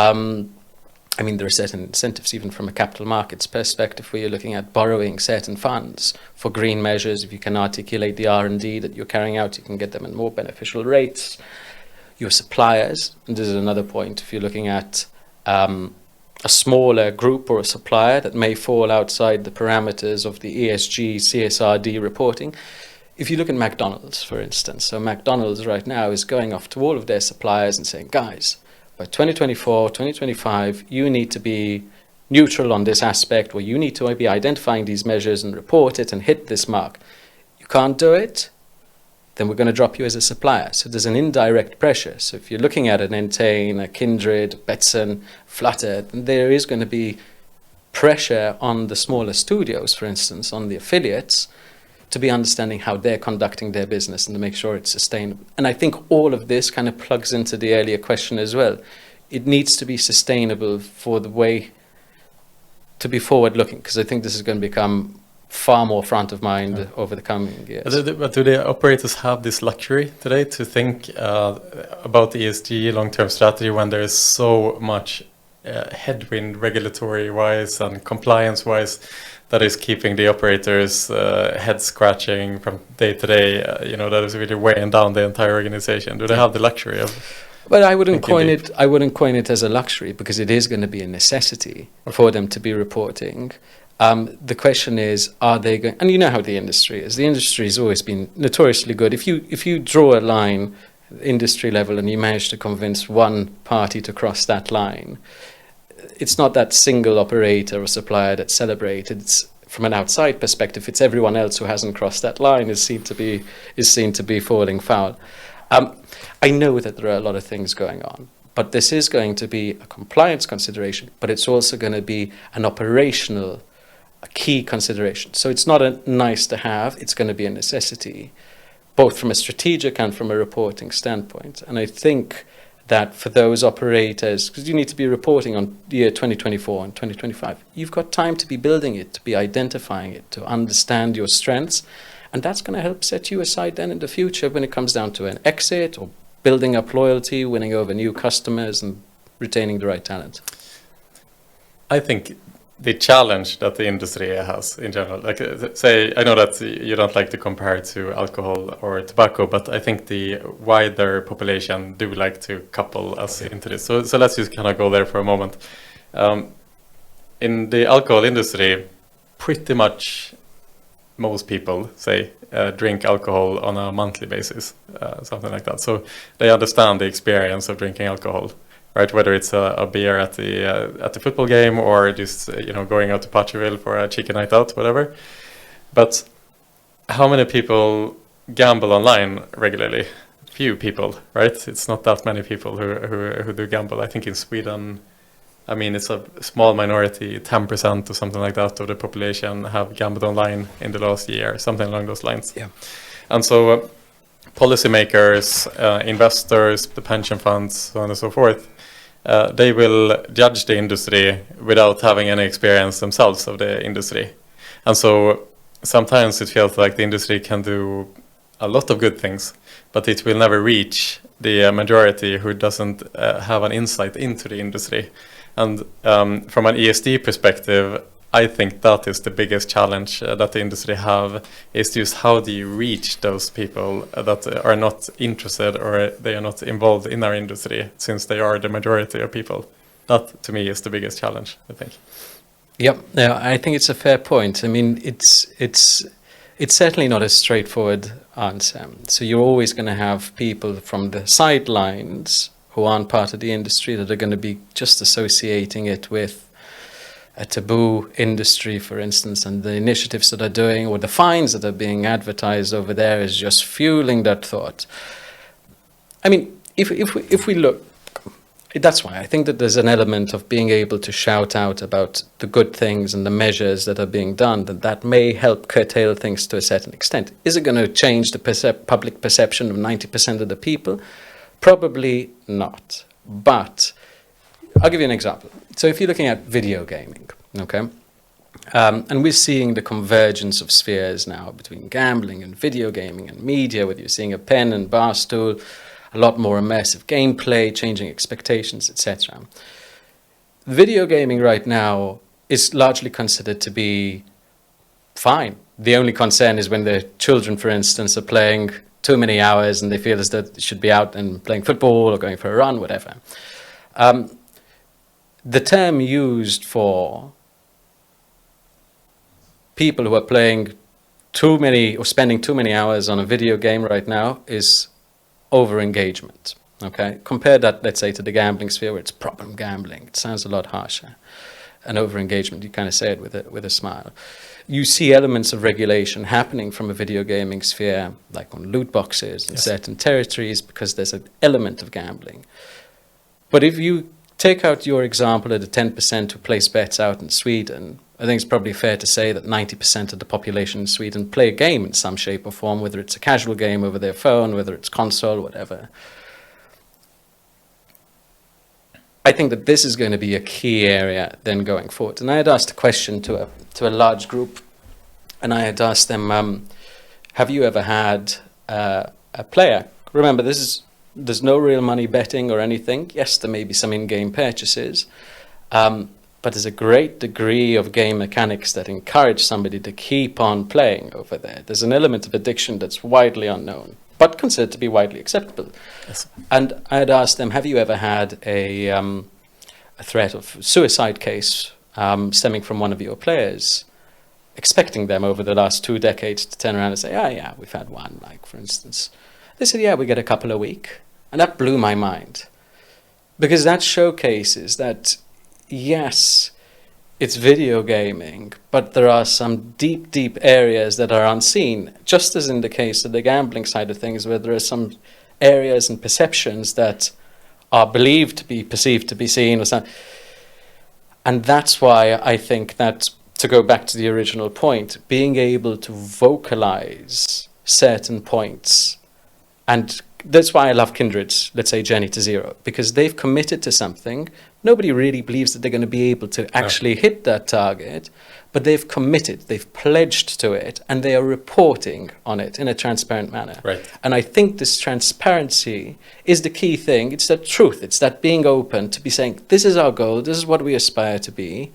are certain incentives, even from a capital markets perspective, where you're looking at borrowing certain funds for green measures. If you can articulate the R&D that you're carrying out, you can get them at more beneficial rates. Your suppliers, and this is another point, if you're looking at a smaller group or a supplier that may fall outside the parameters of the ESG, CSRD reporting. If you look at McDonald's, for instance, so McDonald's right now is going off to all of their suppliers and saying, guys, by 2024, 2025, you need to be neutral on this aspect, or you need to be identifying these measures and report it and hit this mark. You can't do it, then we're going to drop you as a supplier. So there's an indirect pressure. So if you're looking at an Entain, a Kindred, Betson, Flutter, then there is going to be pressure on the smaller studios, for instance, on the affiliates, to be understanding how they're conducting their business and to make sure it's sustainable. And I think all of this kind of plugs into the earlier question as well. It needs to be sustainable for the way to be forward-looking, because I think this is going to become far more front of mind over the coming years. But do the operators have this luxury today to think about the ESG long-term strategy when there is so much headwind regulatory-wise and compliance-wise that is keeping the operators' head scratching from day to day? That is really weighing down the entire organization. Do they have the luxury of? But I wouldn't coin it as a luxury, because it is going to be a necessity for them to be reporting. The question is, are they going? And you know how the industry is. The industry has always been notoriously good. If you draw a line, industry level, and you manage to convince one party to cross that line, it's not that single operator or supplier that's celebrated. It's, from an outside perspective, it's everyone else who hasn't crossed that line is seen to be falling foul. I know that there are a lot of things going on, but this is going to be a compliance consideration, but it's also going to be an operational, a key consideration. So it's not a nice to have, it's going to be a necessity, both from a strategic and from a reporting standpoint. And I think that for those operators, because you need to be reporting on the year 2024 and 2025, you've got time to be building it, to be identifying it, to understand your strengths, and that's going to help set you aside then in the future when it comes down to an exit or building up loyalty, winning over new customers and retaining the right talent. I think the challenge that the industry has in general, like say, I know that you don't like to compare it to alcohol or tobacco, but I think the wider population do like to couple us into this. So let's just kind of go there for a moment. In the alcohol industry, pretty much most people say drink alcohol on a monthly basis, something like that. So they understand the experience of drinking alcohol. Right, whether it's a beer at the football game or just going out to Patcherville for a chicken night out, whatever. But how many people gamble online regularly? Few people, right? It's not that many people who do gamble. I think in Sweden, it's a small minority, 10% or something like that of the population have gambled online in the last year, something along those lines. Yeah, and so policymakers, investors, the pension funds, so on and so forth. they will judge the industry without having any experience themselves of the industry. And so sometimes it feels like the industry can do a lot of good things, but it will never reach the majority who doesn't have an insight into the industry. And from an ESG perspective, I think that is the biggest challenge that the industry have, is just how do you reach those people that are not interested or they are not involved in our industry, since they are the majority of people. That to me is the biggest challenge, I think. Yep, yeah, I think it's a fair point. I mean, it's certainly not a straightforward answer. So you're always going to have people from the sidelines who aren't part of the industry that are going to be just associating it with a taboo industry, for instance, and the initiatives that are doing, or the fines that are being advertised over there, is just fueling that thought. I mean, if we look, that's why I think that there's an element of being able to shout out about the good things and the measures that are being done, that may help curtail things to a certain extent. Is it going to change the public perception of 90% of the people? Probably not. But I'll give you an example. So if you're looking at video gaming, okay, and we're seeing the convergence of spheres now between gambling and video gaming and media, whether you're seeing a pen and bar stool, a lot more immersive gameplay, changing expectations, etc. Video gaming right now is largely considered to be fine. The only concern is when the children, for instance, are playing too many hours and they feel as though they should be out and playing football or going for a run, whatever. The term used for people who are playing too many or spending too many hours on a video game right now is over-engagement. Okay, compare that, let's say, to the gambling sphere where it's problem gambling. It sounds a lot harsher. And over-engagement, you kind of say it with a smile. You see elements of regulation happening from a video gaming sphere, like on loot boxes in certain territories, because there's an element of gambling. But if you take out your example of the 10% who place bets out in Sweden, I think it's probably fair to say that 90% of the population in Sweden play a game in some shape or form, whether it's a casual game over their phone, whether it's console, whatever. I think that this is going to be a key area then going forward. And I had asked a question to a large group, and I had asked them, have you ever had a player? Remember, there's no real money betting or anything. Yes, there may be some in-game purchases, but there's a great degree of game mechanics that encourage somebody to keep on playing over there. There's an element of addiction that's widely unknown, but considered to be widely acceptable. Yes. And I had asked them, have you ever had a threat of suicide case stemming from one of your players, expecting them over the last 2 decades to turn around and say, yeah, we've had one, like, for instance. They said, yeah, we get a couple a week. And that blew my mind, because that showcases that, yes, it's video gaming, but there are some deep, deep areas that are unseen, just as in the case of the gambling side of things, where there are some areas and perceptions that are believed to be perceived to be seen or something. And that's why I think that, to go back to the original point, being able to vocalize certain points, and that's why I love Kindred's, let's say, Journey to Zero, because they've committed to something. Nobody really believes that they're going to be able to actually hit that target, but they've committed, they've pledged to it, and they are reporting on it in a transparent manner. Right. And I think this transparency is the key thing. It's that truth. It's that being open to be saying, this is our goal, this is what we aspire to be,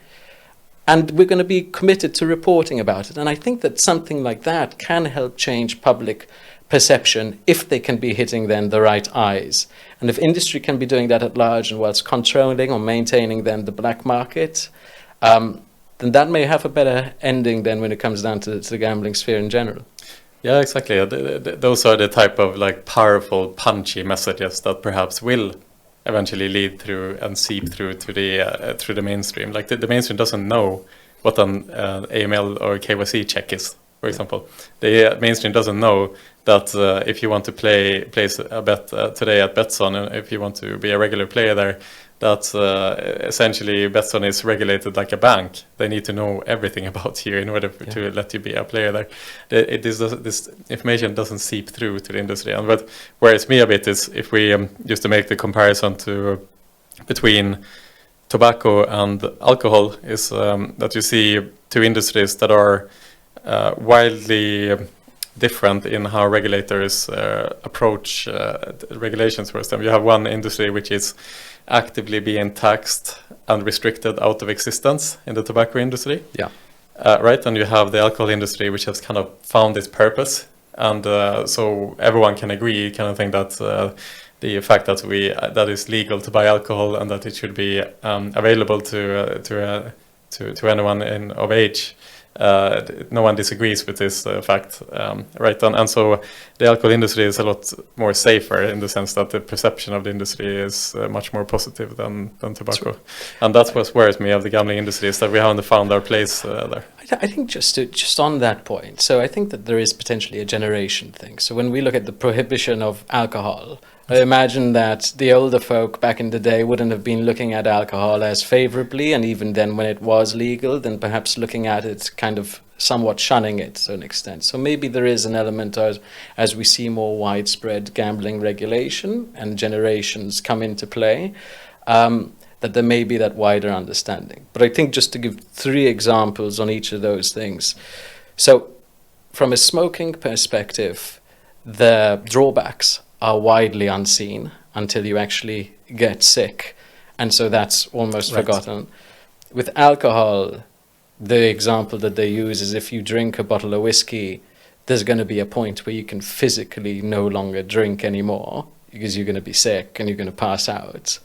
and we're going to be committed to reporting about it. And I think that something like that can help change public perception if they can be hitting then the right eyes. And if industry can be doing that at large and whilst controlling or maintaining then the black market, then that may have a better ending than when it comes down to the gambling sphere in general. Yeah, exactly. Those are the type of like powerful, punchy messages that perhaps will eventually lead through and seep through to the mainstream. Like the mainstream doesn't know what an AML or KYC check is, for example. The mainstream doesn't know that if you want to place a bet today at Betsson, and if you want to be a regular player there, that essentially Betsson is regulated like a bank. They need to know everything about you in order to let you be a player there. This information doesn't seep through to the industry. And what worries me a bit is if we, just to make the comparison to between tobacco and alcohol is that you see two industries that are wildly different in how regulators approach regulations for them. You have one industry which is actively being taxed and restricted out of existence in the tobacco industry. Yeah. Right, and you have the alcohol industry which has kind of found its purpose, and so everyone can agree kind of thing that the fact that that it's legal to buy alcohol and that it should be available to anyone of age. No one disagrees with this fact, right? And so the alcohol industry is a lot more safer in the sense that the perception of the industry is much more positive than tobacco. And that's what worries me of the gambling industry, is that we haven't found our place there. I think just on that point, so I think that there is potentially a generation thing. So when we look at the prohibition of alcohol, I imagine that the older folk back in the day wouldn't have been looking at alcohol as favorably, and even then when it was legal, then perhaps looking at it kind of somewhat shunning it to an extent. So maybe there is an element as we see more widespread gambling regulation and generations come into play, that there may be that wider understanding. But I think just to give 3 examples on each of those things. So from a smoking perspective, the drawbacks are widely unseen until you actually get sick. And so that's almost forgotten. With alcohol, the example that they use is if you drink a bottle of whiskey, there's going to be a point where you can physically no longer drink anymore because you're going to be sick and you're going to pass out.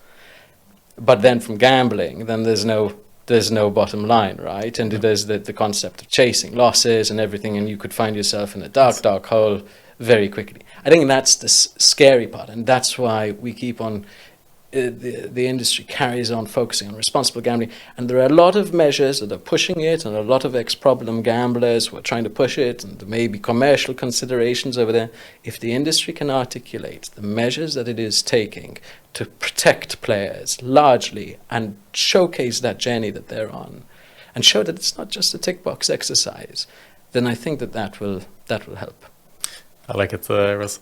But then from gambling, then there's no bottom line, right? And there's the concept of chasing losses and everything, and you could find yourself in a dark hole very quickly. I think that's the scary part, and that's why we keep on, the industry carries on focusing on responsible gambling, and there are a lot of measures that are pushing it, and a lot of ex-problem gamblers who are trying to push it, and there may be commercial considerations over there. If the industry can articulate the measures that it is taking to protect players largely and showcase that journey that they're on, and show that it's not just a tick box exercise, then I think that will help. I like it, Russ.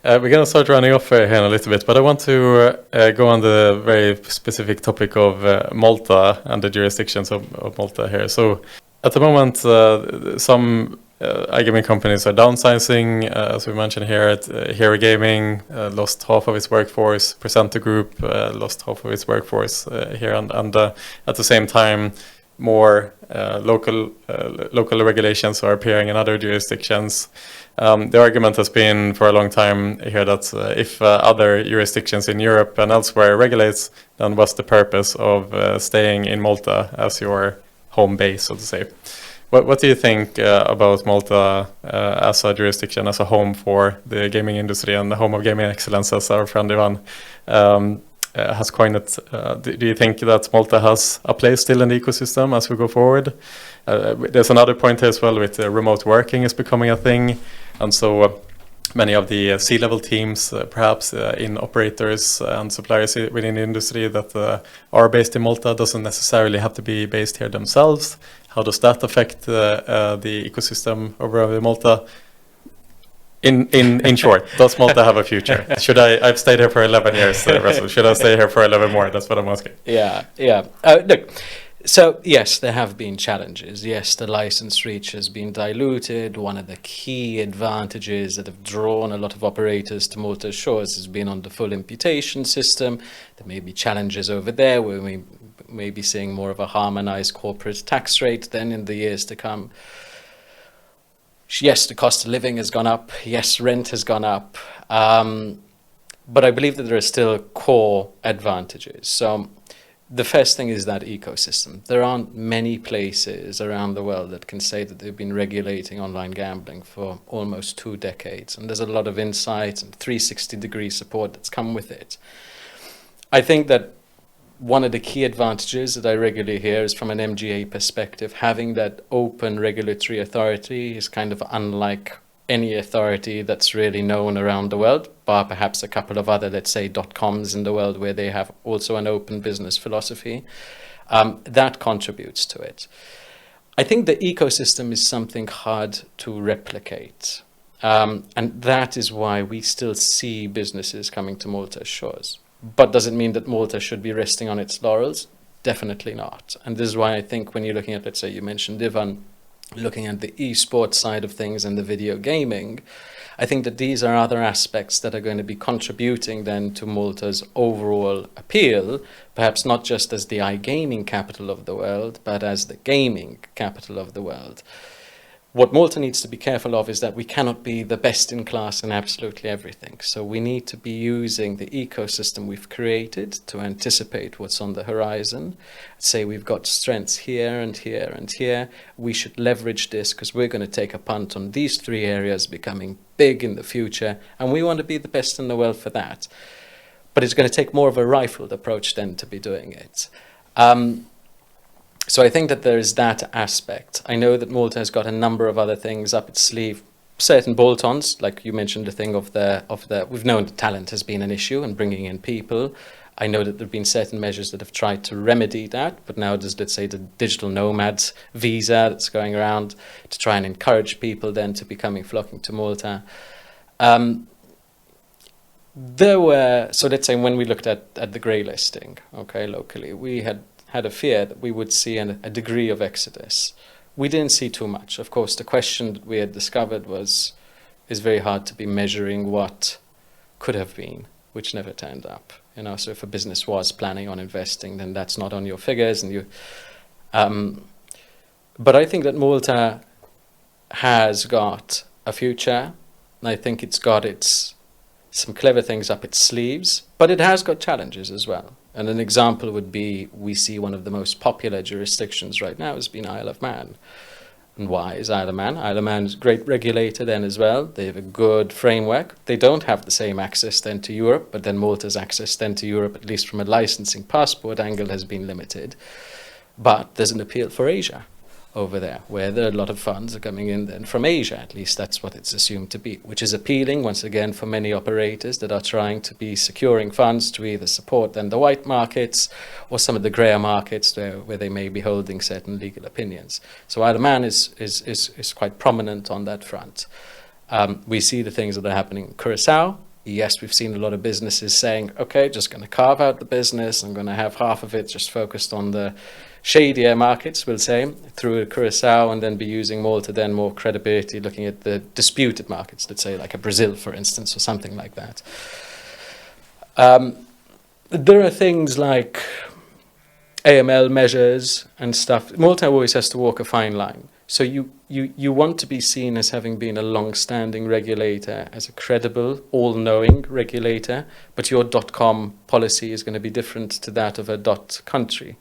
We're going to start running off here in a little bit, but I want to go on the very specific topic of Malta and the jurisdictions of Malta here. So at the moment, some iGaming companies are downsizing. As we mentioned here, Hero Gaming lost half of its workforce. Presenter Group lost half of its workforce here, and at the same time, more local regulations are appearing in other jurisdictions. The argument has been for a long time here that if other jurisdictions in Europe and elsewhere regulates, then what's the purpose of staying in Malta as your home base, so to say? What do you think about Malta as a jurisdiction, as a home for the gaming industry and the home of gaming excellence, as our friend Ivan has coined it? Do you think that Malta has a place still in the ecosystem as we go forward? There's another point here as well with remote working is becoming a thing, and so many of the C-level teams, perhaps in operators and suppliers within the industry that are based in Malta doesn't necessarily have to be based here themselves. How does that affect the ecosystem over Malta? In short, does Malta have a future? I've stayed here for 11 years, Russell. Should I stay here for 11 more? That's what I'm asking. Yeah. Look, so yes, there have been challenges. Yes, the license reach has been diluted. One of the key advantages that have drawn a lot of operators to Malta's shores has been on the full imputation system. There may be challenges over there where we may be seeing more of a harmonized corporate tax rate then in the years to come. Yes, the cost of living has gone up. Yes, rent has gone up. But I believe that there are still core advantages. So the first thing is that ecosystem. There aren't many places around the world that can say that they've been regulating online gambling for almost 2 decades. And there's a lot of insight and 360-degree support that's come with it. I think that one of the key advantages that I regularly hear is from an MGA perspective, having that open regulatory authority is kind of unlike any authority that's really known around the world, bar perhaps a couple of other, let's say, .coms in the world where they have also an open business philosophy. That contributes to it. I think the ecosystem is something hard to replicate. And that is why we still see businesses coming to Malta's shores. But does it mean that Malta should be resting on its laurels? Definitely not. And this is why I think when you're looking at, let's say you mentioned Ivan, looking at the esports side of things and the video gaming, I think that these are other aspects that are going to be contributing then to Malta's overall appeal, perhaps not just as the iGaming capital of the world, but as the gaming capital of the world. What Malta needs to be careful of is that we cannot be the best in class in absolutely everything. So we need to be using the ecosystem we've created to anticipate what's on the horizon. Say we've got strengths here and here and here. We should leverage this because we're going to take a punt on these 3 areas becoming big in the future. And we want to be the best in the world for that. But it's going to take more of a rifled approach then to be doing it. So I think that there is that aspect. I know that Malta has got a number of other things up its sleeve, certain bolt-ons, like you mentioned the thing of the we've known that talent has been an issue and bringing in people. I know that there have been certain measures that have tried to remedy that, but now there's, let's say, the digital nomads visa that's going around to try and encourage people then to be flocking to Malta. So let's say when we looked at the grey listing, okay, locally, we had a fear that we would see a degree of exodus. We didn't see too much. Of course, the question that we had discovered is very hard to be measuring what could have been, which never turned up. So if a business was planning on investing, then that's not on your figures. But I think that Malta has got a future, and I think it's got some clever things up its sleeves, but it has got challenges as well. And an example would be, we see one of the most popular jurisdictions right now has been Isle of Man. And why is Isle of Man? Isle of Man is a great regulator then as well. They have a good framework. They don't have the same access then to Europe, but then Malta's access then to Europe, at least from a licensing passport angle, has been limited. But there's an appeal for Asia over there, where there are a lot of funds are coming in then from Asia, at least that's what it's assumed to be, which is appealing once again for many operators that are trying to be securing funds to either support then the white markets or some of the greyer markets where they may be holding certain legal opinions. So Isle of Man is quite prominent on that front. We see the things that are happening in Curacao. Yes, we've seen a lot of businesses saying, okay, just going to carve out the business. I'm going to have half of it just focused on the shadier markets, we'll say, through Curacao, and then be using Malta then more credibility looking at the disputed markets, let's say like a Brazil, for instance, or something like that. There are things like AML measures and stuff. Malta always has to walk a fine line. So you want to be seen as having been a long-standing regulator, as a credible, all-knowing regulator, but your .com policy is going to be different to that of a .country,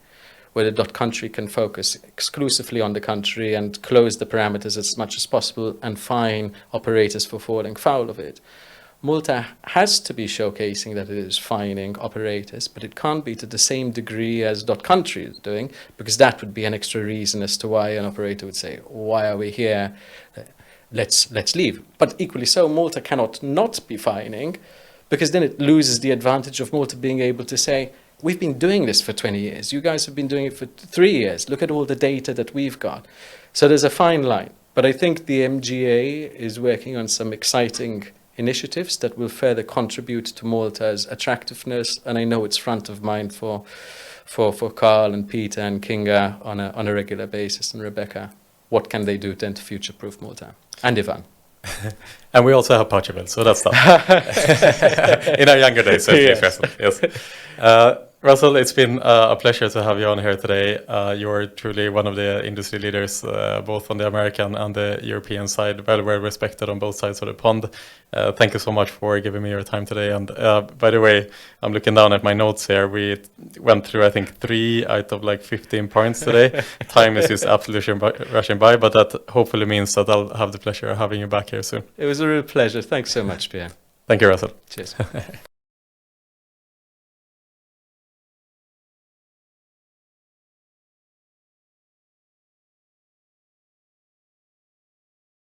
where the .country can focus exclusively on the country and close the parameters as much as possible and fine operators for falling foul of it. Malta has to be showcasing that it is fining operators, but it can't be to the same degree as .country is doing, because that would be an extra reason as to why an operator would say, why are we here? Let's leave. But equally so, Malta cannot not be fining, because then it loses the advantage of Malta being able to say, we've been doing this for 20 years. You guys have been doing it for 3 years. Look at all the data that we've got. So there's a fine line. But I think the MGA is working on some exciting initiatives that will further contribute to Malta's attractiveness, and I know it's front of mind for Carl and Peter and Kinga on a regular basis, and Rebecca. What can they do then to future-proof Malta? And Ivan. And we also have Portugal, so that's tough. In our younger days, so yes. Russell, it's been a pleasure to have you on here today. You're truly one of the industry leaders, both on the American and the European side, well respected on both sides of the pond. Thank you so much for giving me your time today. And by the way, I'm looking down at my notes here. We went through, I think, 3 out of like 15 points today. Time is just absolutely rushing by, but that hopefully means that I'll have the pleasure of having you back here soon. It was a real pleasure. Thanks so much, Pierre. Thank you, Russell. Cheers.